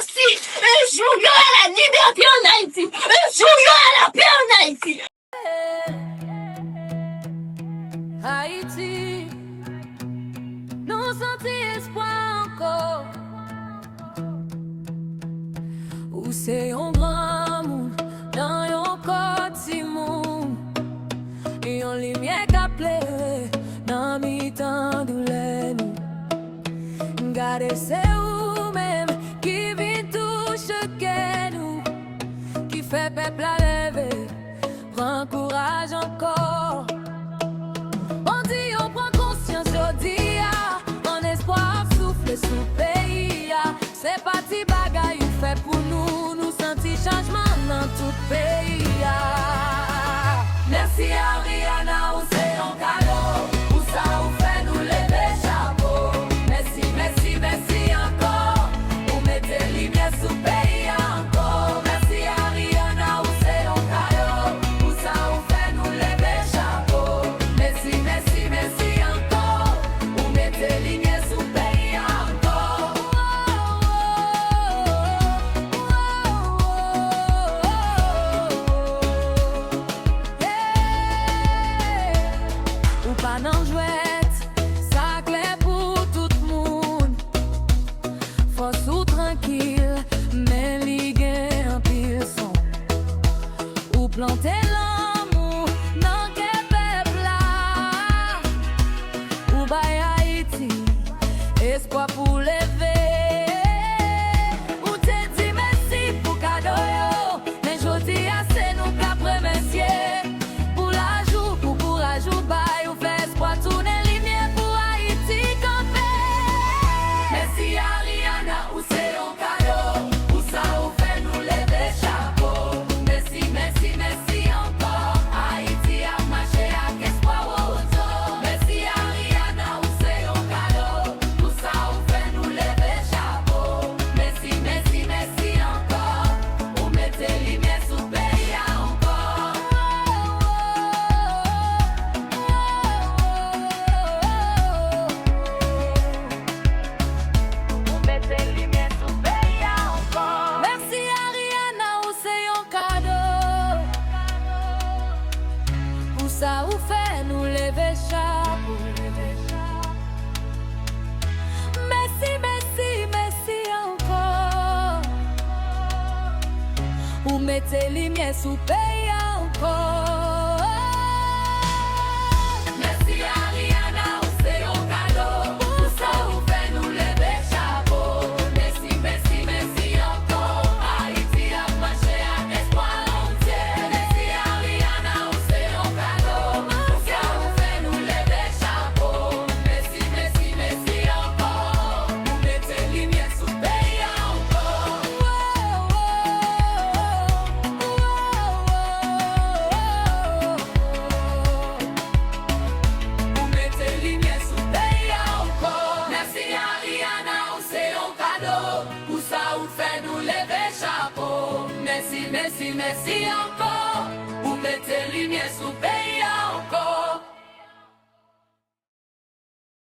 merci. Je vous à la liberté en Haïti. Je vous à la paix en Haïti. Haïti, nous sentons espoir encore. Où c'est un grand monde, dans un petit monde, et en lumière qui plaît, dans mi-temps douleur. Gardez c'est vous-même qui vit toucher nous, qui fait peuple à lever, prends courage encore. On dit on prend conscience, on dit en espoir souffle sous pays. C'est parti bagaille fait pour nous sentir changement dans tout pays. Merci Ariana, ou c'est un cadeau, ou ça ou fait nous lever chapeau. Merci, merci, merci encore, ou mettez lumière sous pays encore. Merci Ariana, ou c'est un cadeau, ou ça ou fait nous lever chapeau. Merci, merci, merci encore, ou mettez lumière sous pays encore. Ou pas non jouette, ça clair pour tout le monde. Force ou tranquille, mais ligue un pile son. Ou planter l'amour dans quel peuple là. Ou bay Haïti, espoir pour lever. Ou te dit merci pour cadeau yo, mais jodi a c'est nous qu'a remercier. Pour la joue, pour courage ou bay, ou fait espoir tourner lumière pour Haïti camper. Merci Ariana, ou c'est un cadeau, ou ça ou fait nous lever chapeau. Merci, merci, merci encore, Haïti a marché avec espoir au retour. Merci Ariana, ou c'est un cadeau, ou ça ou fait nous lever chapeau. Merci, merci, merci encore, ou mettez lumière sous pays encore. Ou mettez lumière sous pays encore. Merci Ariana, ou c'est un cadeau, ou ça ou fait nous lever chapeau. Merci, merci, merci encore, ou mettez lumière sous pays encore. Merci Ariana, ou c'est un cadeau, ou ça ou fait nous lever chapeau. Merci, merci, merci encore, Haïti a marché avec espoir entier. Merci Ariana, ou c'est un cadeau, ou ça ou fait nous lever chapeau. Merci, merci, merci encore, ou mettez lumière sous pays encore. Ou mettez lumière sous pays encore. Merci Ariana, ou c'est un cadeau, ou ça ou fait nous lever chapeau. Merci, merci, merci encore, ou mettez lumière sous pays encore.